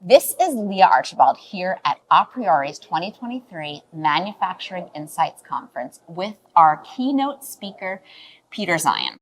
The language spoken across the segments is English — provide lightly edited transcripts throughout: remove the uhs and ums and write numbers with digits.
This is Leah Archibald here at aPriori's 2023 Manufacturing Insights Conference with our keynote speaker, Peter Zeihan.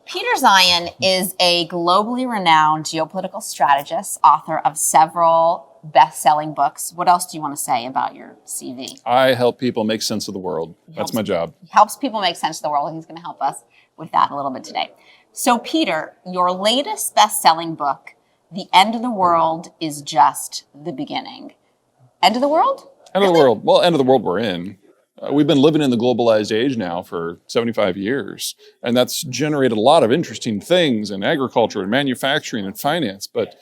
Peter Zeihan is a globally renowned geopolitical strategist, author of several best-selling books. What else do you want to say about your CV? I help people make sense of the world. That's my job. He helps people make sense of the world, and he's going to help us with that a little bit today. So, Peter, your latest best-selling book, The End of the World is Just the Beginning. End of the world? End of the world. Well, end of the world we're in. We've been living in the globalized age now for 75 years, and that's generated a lot of interesting things in agriculture and manufacturing and finance, but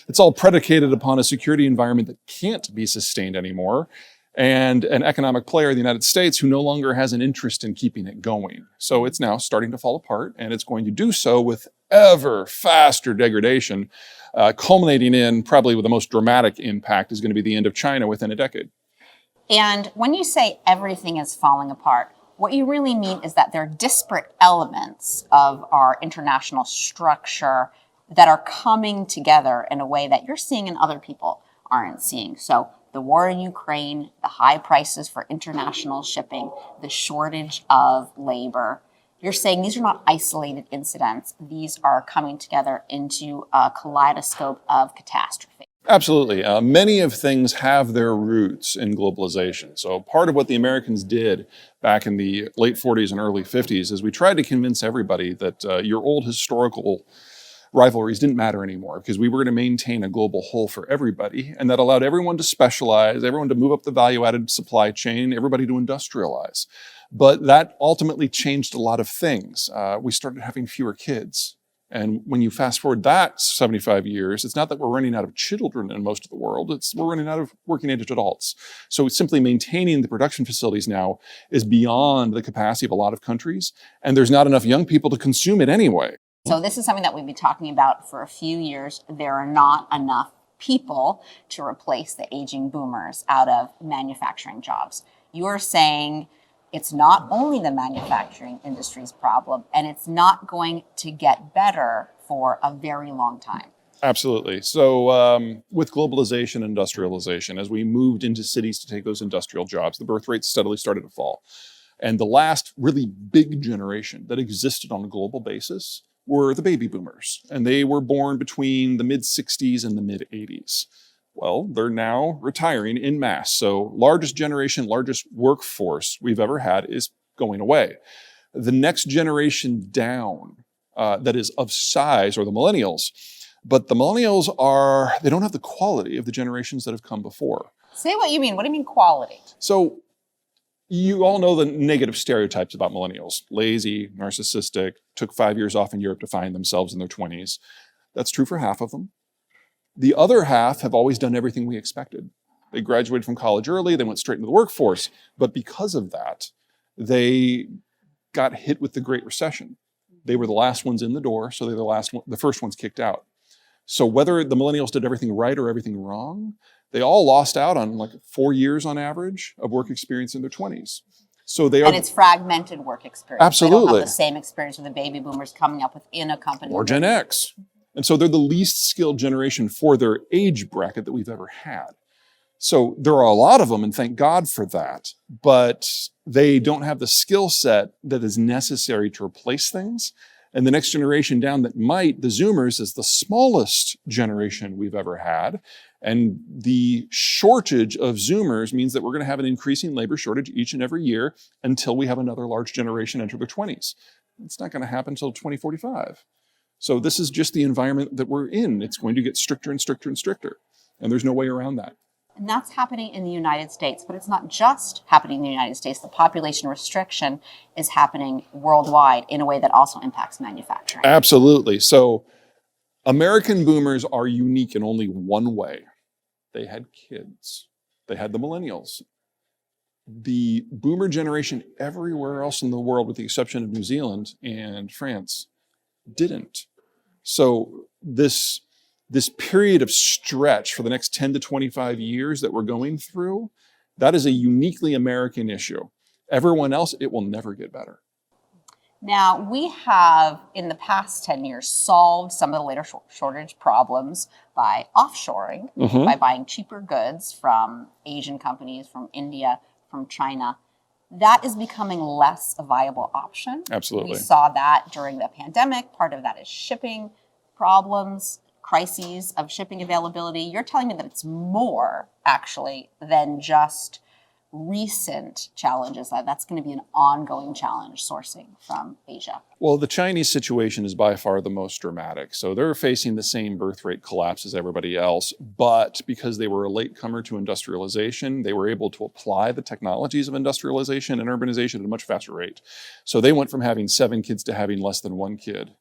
it's all predicated upon a security environment that can't be sustained anymore, and an economic player, the United States, who no longer has an interest in keeping it going. So it's now starting to fall apart, and it's going to do so with ever faster degradation, culminating in probably with the most dramatic impact is going to be the end of China within a decade. And when you say everything is falling apart, what you really mean is that there are disparate elements of our international structure that are coming together in a way that you're seeing and other people aren't seeing. So the war in Ukraine, the high prices for international shipping, the shortage of labor. You're saying these are not isolated incidents. These are coming together into a kaleidoscope of catastrophe. Absolutely. Many of things have their roots in globalization. So part of what the Americans did back in the late 40s and early 50s is we tried to convince everybody that your old historical rivalries didn't matter anymore because we were going to maintain a global whole for everybody, and that allowed everyone to specialize, everyone to move up the value-added supply chain, everybody to industrialize. But that ultimately changed a lot of things. We started having fewer kids. And when you fast forward that 75 years, it's not that we're running out of children in most of the world, we're running out of working age adults. So simply maintaining the production facilities now is beyond the capacity of a lot of countries, and there's not enough young people to consume it anyway. So this is something that we've been talking about for a few years. There are not enough people to replace the aging boomers out of manufacturing jobs. You're saying it's not only the manufacturing industry's problem, and it's not going to get better for a very long time. Absolutely. So with globalization and industrialization, as we moved into cities to take those industrial jobs, the birth rate steadily started to fall. And the last really big generation that existed on a global basis were the baby boomers. And they were born between the mid-60s and the mid-80s. Well, they're now retiring en masse. So largest generation, largest workforce we've ever had is going away. The next generation down that is of size are the millennials. But the millennials they don't have the quality of the generations that have come before. Say what you mean. What do you mean quality? So you all know the negative stereotypes about millennials. Lazy, narcissistic, took 5 years off in Europe to find themselves in their 20s. That's true for half of them. The other half have always done everything we expected. They graduated from college early, they went straight into the workforce. But because of that, they got hit with the Great Recession. They were the last ones in the door, so they're the first ones kicked out. So whether the millennials did everything right or everything wrong, they all lost out on like 4 years on average of work experience in their 20s. So and it's fragmented work experience. Absolutely. They don't have the same experience with the baby boomers coming up within a company. Or Gen X. And so they're the least skilled generation for their age bracket that we've ever had. So there are a lot of them, and thank God for that, but they don't have the skill set that is necessary to replace things. And the next generation down that might, the Zoomers, is the smallest generation we've ever had. And the shortage of Zoomers means that we're going to have an increasing labor shortage each and every year until we have another large generation enter their 20s. It's not going to happen until 2045. So this is just the environment that we're in. It's going to get stricter and stricter and stricter. And there's no way around that. And that's happening in the United States, but it's not just happening in the United States. The population restriction is happening worldwide in a way that also impacts manufacturing. Absolutely. So American boomers are unique in only one way. They had kids. They had the millennials. The boomer generation everywhere else in the world, with the exception of New Zealand and France, didn't. So this period of stretch for the next 10 to 25 years that we're going through, that is a uniquely American issue. Everyone else, it will never get better. Now, we have, in the past 10 years, solved some of the labor shortage problems by offshoring, by buying cheaper goods from Asian companies, from India, from China. That is becoming less a viable option. Absolutely. We saw that during the pandemic. Part of that is shipping problems, crises of shipping availability. You're telling me that it's more, actually, than just recent challenges. That's going to be an ongoing challenge sourcing from Asia. Well, the Chinese situation is by far the most dramatic. So they're facing the same birth rate collapse as everybody else, but because they were a latecomer to industrialization, they were able to apply the technologies of industrialization and urbanization at a much faster rate. So they went from having 7 kids to having less than 1 kid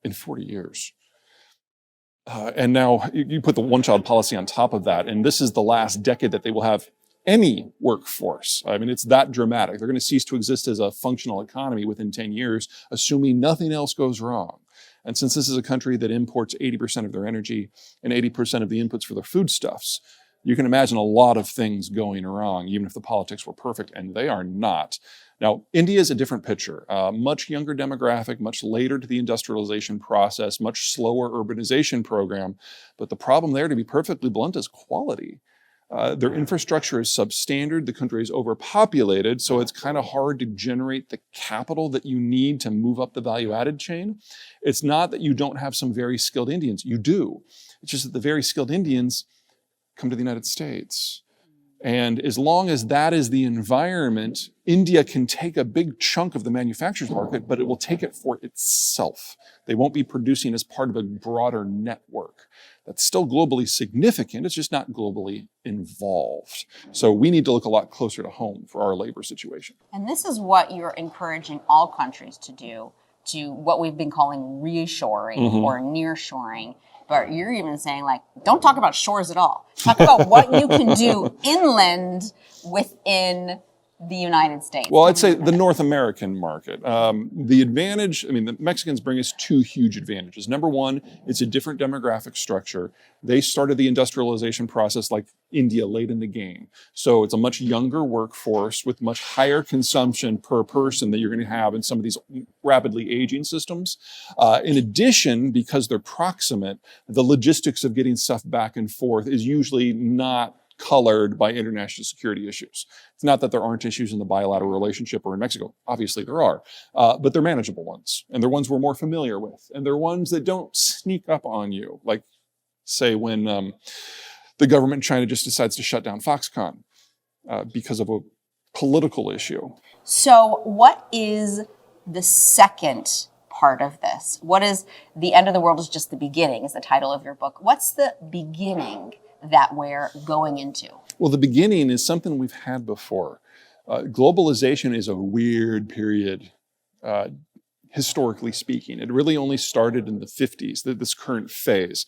in 40 years. And now you put the one-child policy on top of that, and this is the last decade that they will have any workforce. I mean, it's that dramatic. They're going to cease to exist as a functional economy within 10 years, assuming nothing else goes wrong. And since this is a country that imports 80% of their energy and 80% of the inputs for their foodstuffs, you can imagine a lot of things going wrong, even if the politics were perfect, and they are not. Now, India is a different picture. Much younger demographic, much later to the industrialization process, much slower urbanization program. But the problem there, to be perfectly blunt, is quality. Their infrastructure is substandard. The country is overpopulated, so it's kind of hard to generate the capital that you need to move up the value-added chain. It's not that you don't have some very skilled Indians. You do. It's just that the very skilled Indians come to the United States. And as long as that is the environment, India can take a big chunk of the manufacturers market, but it will take it for itself. They won't be producing as part of a broader network. That's still globally significant, it's just not globally involved. So we need to look a lot closer to home for our labor situation. And this is what you're encouraging all countries to do, to what we've been calling reshoring or nearshoring. But you're even saying, like, don't talk about shores at all. Talk about what you can do inland within the United States. Well, I'd say the North American market. The advantage, I mean, the Mexicans bring us 2 huge advantages. Number one, it's a different demographic structure. They started the industrialization process like India late in the game. So it's a much younger workforce with much higher consumption per person that you're going to have in some of these rapidly aging systems. In addition, because they're proximate, the logistics of getting stuff back and forth is usually not colored by international security issues. It's not that there aren't issues in the bilateral relationship or in Mexico. Obviously there are, but they're manageable ones. And they're ones we're more familiar with. And they're ones that don't sneak up on you. Like, say, when the government in China just decides to shut down Foxconn because of a political issue. So what is the second part of this? What is the end of the world is just the beginning is the title of your book. What's the beginning that we're going into? Well, the beginning is something we've had before. Globalization is a weird period, historically speaking. It really only started in the 50s, this current phase.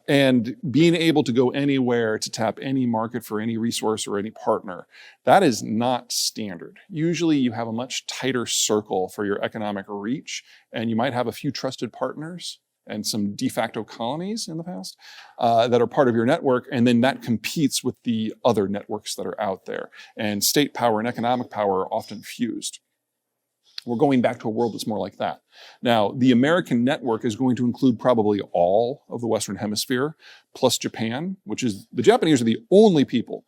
And being able to go anywhere to tap any market for any resource or any partner, that is not standard. Usually you have a much tighter circle for your economic reach, and you might have a few trusted partners and some de facto colonies in the past that are part of your network, and then that competes with the other networks that are out there. And state power and economic power are often fused. We're going back to a world that's more like that. Now, the American network is going to include probably all of the Western Hemisphere, plus Japan, which is, the Japanese are the only people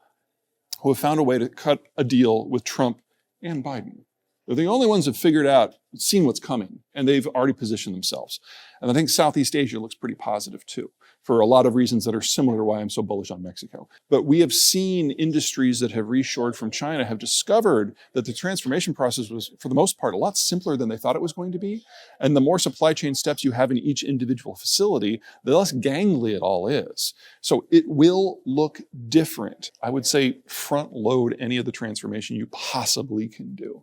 who have found a way to cut a deal with Trump and Biden. They're the only ones who've figured out, seen what's coming, and they've already positioned themselves. And I think Southeast Asia looks pretty positive too, for a lot of reasons that are similar to why I'm so bullish on Mexico. But we have seen industries that have reshored from China have discovered that the transformation process was, for the most part, a lot simpler than they thought it was going to be. And the more supply chain steps you have in each individual facility, the less gangly it all is. So it will look different. I would say front load any of the transformation you possibly can do.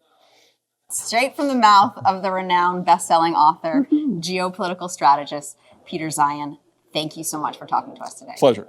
Straight from the mouth of the renowned best-selling author, geopolitical strategist, Peter Zeihan. Thank you so much for talking to us today. Pleasure.